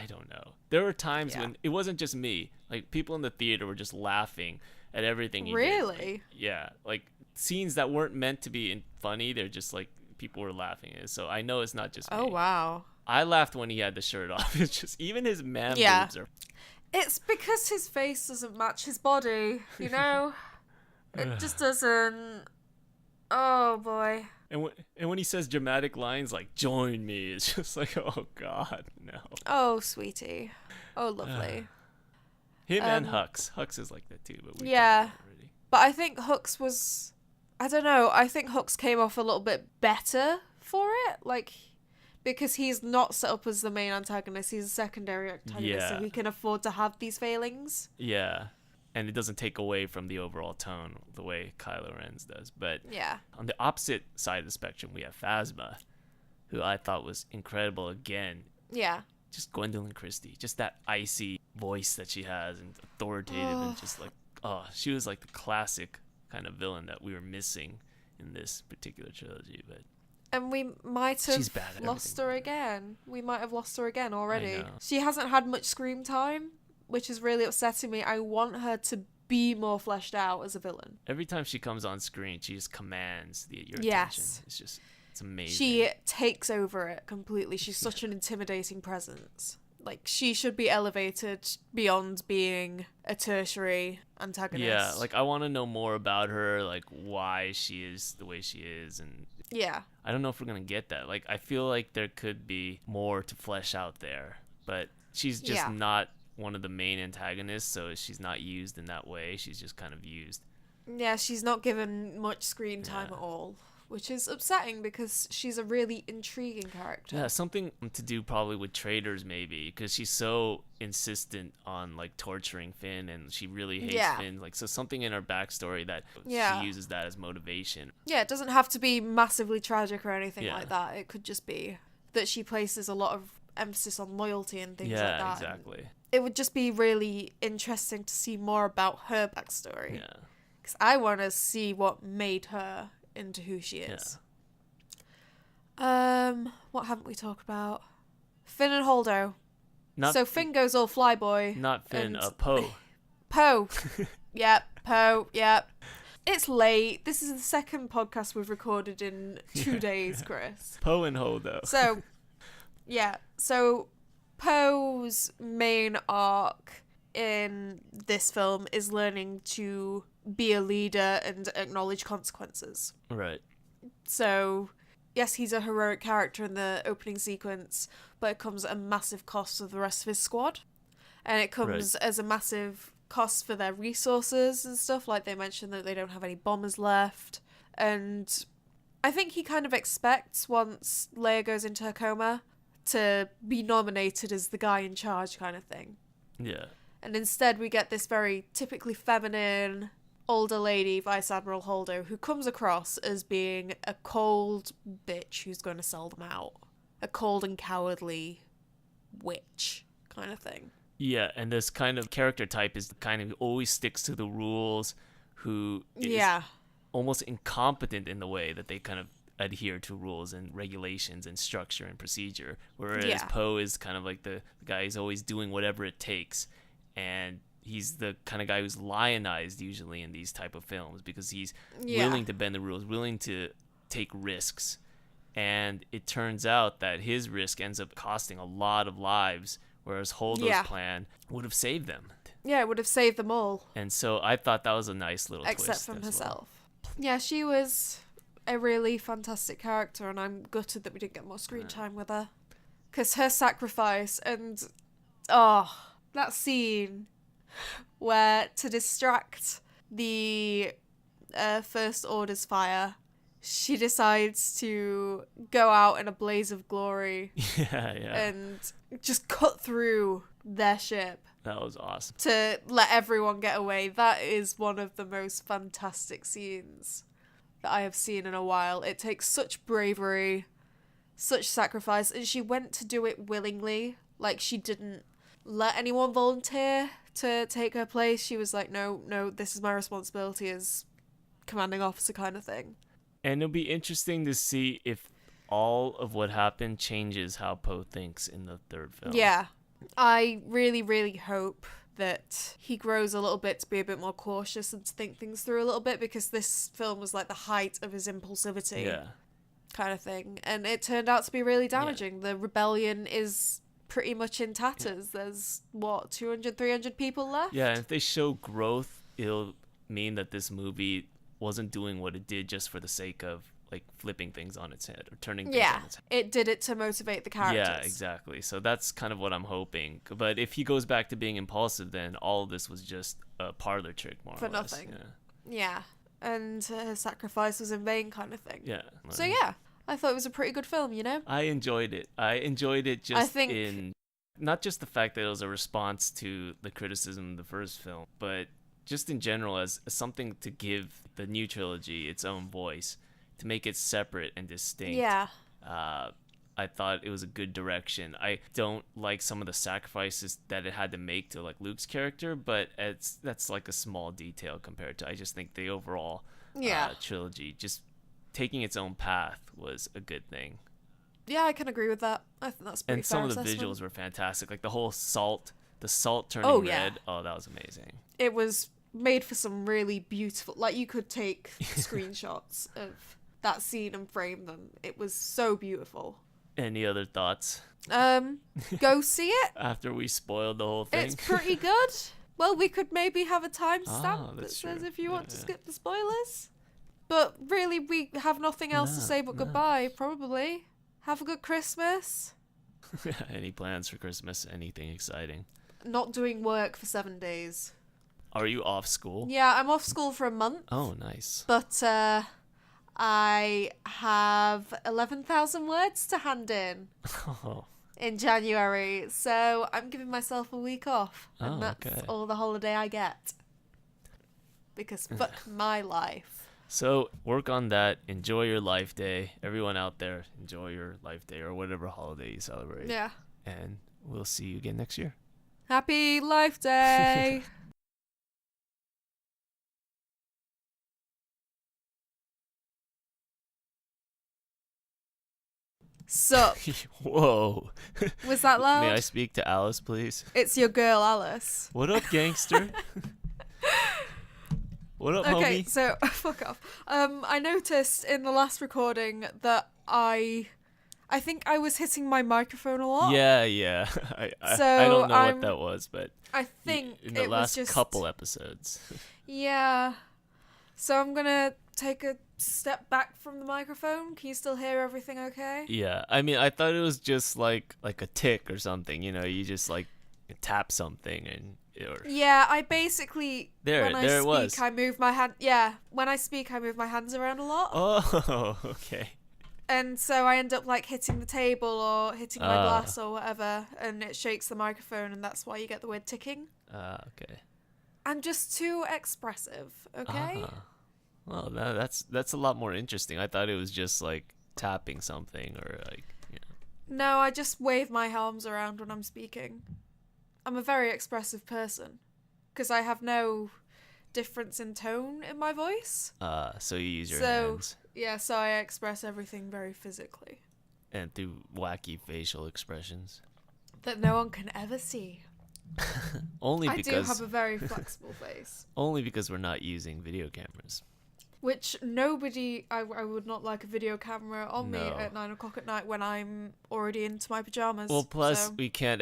don't know. There were times when it wasn't just me. Like, people in the theater were just laughing at everything he did. Really? Like, like scenes that weren't meant to be funny, they're just like, people were laughing at it. So I know it's not just me. Oh, wow. I laughed when he had the shirt off. It's just even his man Yeah. boobs are. It's because his face doesn't match his body, you know? It just doesn't. Oh, boy. And when he says dramatic lines like "join me," it's just like, oh god, no. Oh, sweetie. Oh, lovely. Him and Hux. Hux is like that too, but we Yeah. talked about it already. But I think Hux was... I don't know. I think Hux came off a little bit better for it. Like, because he's not set up as the main antagonist. He's a secondary antagonist, so Yeah. he can afford to have these failings. Yeah. And it doesn't take away from the overall tone the way Kylo Ren's does. But Yeah. on the opposite side of the spectrum, we have Phasma, who I thought was incredible again. Yeah. Just Gwendolyn Christie. Just that icy voice that she has and authoritative and just like, oh, she was like the classic kind of villain that we were missing in this particular trilogy. But And we might have She's bad at lost everything. her again. We might have lost her again already. know. She hasn't had much screen time, which is really upsetting me. I want her to be more fleshed out as a villain. every time she comes on screen, she just commands your Yes. attention. It's amazing. She takes over it completely. She's such an intimidating presence. Like, she should be elevated beyond being a tertiary antagonist. Yeah, like I want to know more about her, like why she is the way she is, and Yeah. I don't know if we're gonna get that. Like I feel like there could be more to flesh out there, but she's just Yeah. not one of the main antagonists, so she's not used in that way. She's just kind of used. Yeah, she's not given much screen time Yeah. at all, which is upsetting because she's a really intriguing character. Yeah, something to do probably with traders maybe, because she's so insistent on like torturing Finn, and she really hates Yeah. Finn. Like so, something in her backstory that Yeah. she uses that as motivation. Yeah, it doesn't have to be massively tragic or anything Yeah. like that. It could just be that she places a lot of emphasis on loyalty and things like Yeah, that. exactly. It would just be really interesting to see more about her backstory. Yeah. Because I want to see what made her into who she is. What haven't we talked about? Finn and Holdo. Not So Finn goes all flyboy. not Finn, and- Poe. Poe. Yep, Poe, yep. It's late. This is the second podcast we've recorded in 2 days, Chris. Poe and Holdo. So, yeah. So, Poe's main arc in this film is learning to be a leader and acknowledge consequences. Right. So, yes, he's a heroic character in the opening sequence, but it comes at a massive cost to the rest of his squad. And it comes as a massive cost for their resources and stuff. Like, they mentioned that they don't have any bombers left. And I think he kind of expects, once Leia goes into her coma, to be nominated as the guy in charge kind of thing. Yeah. And instead we get this very typically feminine older lady, Vice Admiral Holdo, who comes across as being a cold bitch who's going to sell them out. A cold and cowardly witch kind of thing. Yeah, and this kind of character type is the kind of always sticks to the rules, who is Yeah. almost incompetent in the way that they kind of adhere to rules and regulations and structure and procedure. Whereas Yeah. Poe is kind of like the guy who's always doing whatever it takes, and he's the kind of guy who's lionized usually in these type of films because he's willing to bend the rules, willing to take risks. And it turns out that his risk ends up costing a lot of lives, whereas Holdo's plan would have saved them. Yeah, it would have saved them all. And so I thought that was a nice little Except twist from as herself. Yeah, she was a really fantastic character, and I'm gutted that we didn't get more screen time with her. Because her sacrifice and, that scene where, to distract the First Order's fire, she decides to go out in a blaze of glory yeah, and just cut through their ship that was awesome. to let everyone get away. That is one of the most fantastic scenes that I have seen in a while. It takes such bravery, such sacrifice, and she went to do it willingly. Like, she didn't let anyone volunteer to take her place. She was like, no, this is my responsibility as commanding officer kind of thing. And it'll be interesting to see if all of what happened changes how Poe thinks in the third film. Yeah. I really, really hope that he grows a little bit to be a bit more cautious and to think things through a little bit, because this film was like the height of his impulsivity. Yeah. kind of thing. And it turned out to be really damaging. Yeah. The rebellion is pretty much in tatters. Yeah. There's, 200, 300 people left? Yeah, and if they show growth, it'll mean that this movie wasn't doing what it did just for the sake of like flipping things on its head or turning things on its head. It did it to motivate the characters. Yeah, exactly. So that's kind of what I'm hoping. But if he goes back to being impulsive, then all of this was just a parlor trick, more for or less. Nothing. Yeah. And her sacrifice was in vain, kind of thing. Yeah. So yeah, I thought it was a pretty good film, you know? I enjoyed it. In not just the fact that it was a response to the criticism of the first film, but just in general as something to give the new trilogy its own voice, to make it separate and distinct. Yeah. I thought it was a good direction. I don't like some of the sacrifices that it had to make to like Luke's character, but that's like a small detail compared to, I just think the overall trilogy, just taking its own path was a good thing. Yeah, I can agree with that. I think that's pretty fair. And some of the visuals were fantastic. Like the whole salt turning red. Oh, that was amazing. It was made for some really beautiful, like you could take screenshots of that scene and frame them. It was so beautiful. Any other thoughts? Go see it. After we spoiled the whole thing. It's pretty good. Well, we could maybe have a timestamp that says if you want to skip the spoilers. But really, we have nothing else to say but goodbye, probably. Have a good Christmas. Any plans for Christmas? Anything exciting? Not doing work for 7 days. Are you off school? Yeah, I'm off school for a month. Oh, nice. But I have 11,000 words to hand in in January. So I'm giving myself a week off. And that's all the holiday I get. Because fuck my life. So work on that. Enjoy your Life Day. Everyone out there, enjoy your Life Day or whatever holiday you celebrate. Yeah. And we'll see you again next year. Happy Life Day. Sup? Whoa. Was that loud? May I speak to Alice, please? It's your girl, Alice. What up, gangster? What up, homie? Okay, so fuck off. I noticed in the last recording that I think I was hitting my microphone a lot. Yeah. I don't know what that was, but I think in the last couple episodes. Yeah. So I'm gonna take a step back from the microphone. Can you still hear everything okay? Yeah. I mean, I thought it was just like a tick or something. You know, you just like tap something and. Yeah, I basically when I speak, it was. I move my hand. Yeah, when I speak, I move my hands around a lot. Oh, okay. And so I end up like hitting the table or hitting my glass or whatever, and it shakes the microphone, and that's why you get the word ticking. Okay. I'm just too expressive. Okay. Well, that's a lot more interesting. I thought it was just like tapping something or like. No, I just wave my arms around when I'm speaking. I'm a very expressive person because I have no difference in tone in my voice. So you use your hands. Yeah, so I express everything very physically. And through wacky facial expressions. That no one can ever see. Only because... I do have a very flexible face. Only because we're not using video cameras. Which I would not like a video camera on me at 9 o'clock at night when I'm already into my pajamas. Well, plus we can't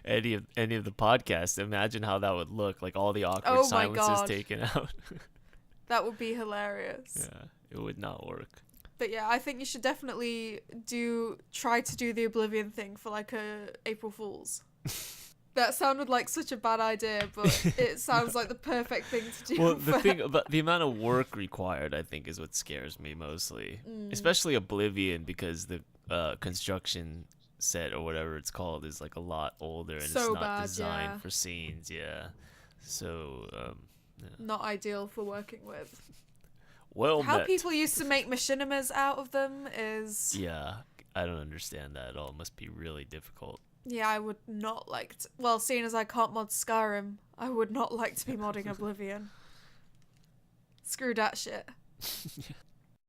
edit any of the podcasts. Imagine how that would look, like all the awkward silences taken out. That would be hilarious. Yeah, it would not work. But yeah, I think you should definitely try to do the Oblivion thing for like a April Fool's. That sounded like such a bad idea, but it sounds like the perfect thing to do. Well, the thing about the amount of work required, I think, is what scares me mostly. Especially Oblivion, because the construction set or whatever it's called is like a lot older and so it's not designed yeah. for scenes. Yeah, so not ideal for working with. Well, how people used to make machinimas out of them is. Yeah, I don't understand that at all. It must be really difficult. Yeah, I would not like to... Well, seeing as I can't mod Skyrim, I would not like to be modding Oblivion. Screw that shit.